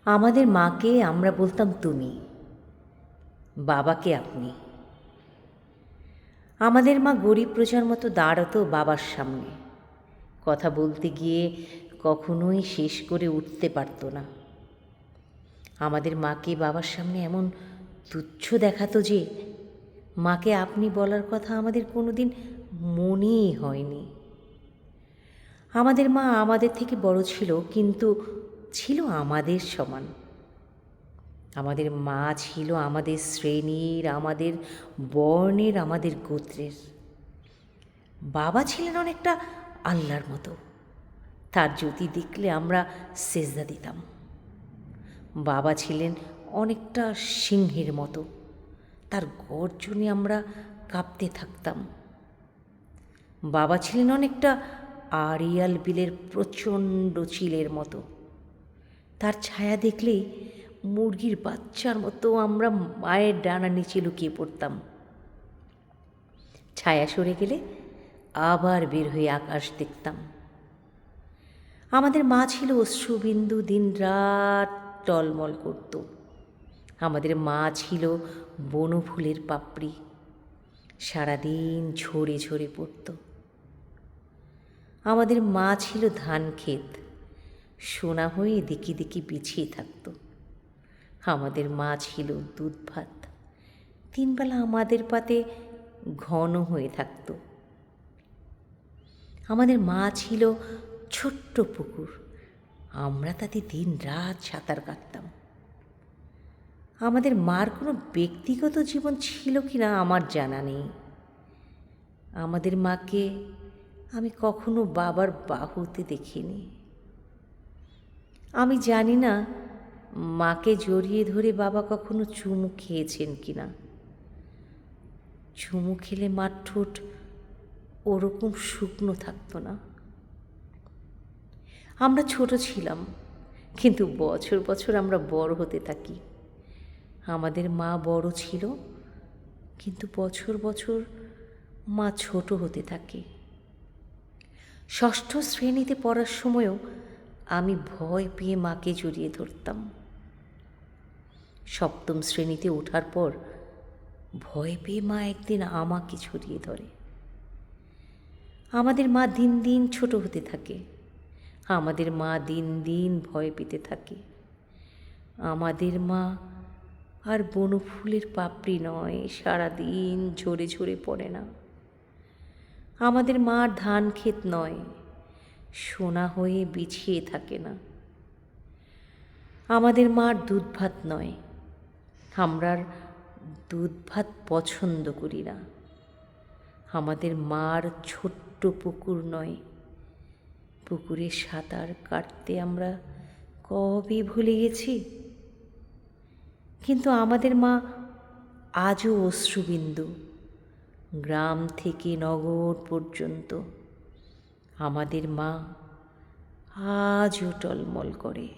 আমাদের মাকে আমরা বলতাম তুমি, বাবাকে আপনি। আমাদের মা গরিব প্রজার মতো দাঁড়াতো বাবার সামনে, কথা বলতে গিয়ে কখনোই শেষ করে উঠতে পারতো না। আমাদের মাকে বাবার সামনে এমন তুচ্ছ দেখাতো যে মাকে আপনি বলার কথা আমাদের কোনো দিন মনেই হয়নি। আমাদের মা আমাদের থেকে বড় ছিল, কিন্তু ছিল আমাদের সমান। আমাদের মা ছিল আমাদের শ্রেণীর, আমাদের বর্ণের, আমাদের গোত্রের। বাবা ছিলেন অনেকটা আল্লাহর মতো, তার জ্যোতি দেখলে আমরা সেজদা দিতাম। বাবা ছিলেন অনেকটা সিংহের মতো, তার গর্জনে আমরা কাঁপতে থাকতাম। বাবা ছিলেন অনেকটা আড়িয়াল বিলের প্রচণ্ড চিলের মতো, তার ছায়া দেখলেই মুরগির বাচ্চার মতো আমরা মায়ের ডানা নিচে লুকিয়ে পড়তাম। ছায়া সরে গেলে আবার বের হয়ে আকাশ দেখতাম। আমাদের মা ছিল অশ্রুবিন্দু, দিন রাত টলমল করত। আমাদের মা ছিল বনফুলের পাপড়ি, সারাদিন ঝরে ঝরে পড়ত। আমাদের মা ছিল ধান ক্ষেত, সোনা হয়ে দিকে দিকে বিছিয়ে থাকত। আমাদের মা ছিল দুধ ভাত, তিনবেলা আমাদের পাতে ঘন হয়ে থাকত। আমাদের মা ছিল ছোট্ট পুকুর, আমরা তাতে দিন রাত সাঁতার কাটতাম। আমাদের মার কোনো ব্যক্তিগত জীবন ছিল কি না আমার জানা নেই। আমাদের মাকে আমি কখনো বাবার বাহুতে দেখিনি। আমি জানি না মাকে জড়িয়ে ধরে বাবা কখনো চুমু খেয়েছেন কিনা। চুমু খেলে মার ঠোঁট ওরকম শুকনো থাকতো না। আমরা ছোট ছিলাম, কিন্তু বছর বছর আমরা বড় হতে থাকি। আমাদের মা বড় ছিল, কিন্তু বছর বছর মা ছোট হতে থাকে। ষষ্ঠ শ্রেণীতে পড়ার সময়ও আমি ভয় পেয়ে মাকে জড়িয়ে ধরতাম। সপ্তম শ্রেণীতে ওঠার পর ভয় পেয়ে মা একদিন আমাকে জড়িয়ে ধরে। আমাদের মা দিন দিন ছোট হতে থাকে, আমাদের মা দিন দিন ভয় পেতে থাকে। আমাদের মা আর বনফুলের পাপড়ি নয়, সারাদিন ঝরে ঝরে পড়ে না। আমাদের মা ধান ক্ষেত নয়, সোনা হয়ে বিছিয়ে থাকে না। আমাদের মার দুধ ভাত নয়, আমরা দুধ ভাত পছন্দ করি না। আমাদের মার ছোট্ট পুকুর নয়, পুকুরে সাঁতার কাটতে আমরা কবে ভুলে গেছি। কিন্তু আমাদের মা আজও অশ্রুবিন্দু, গ্রাম থেকে নগর পর্যন্ত। আমাদের মা আজও টলমল করে।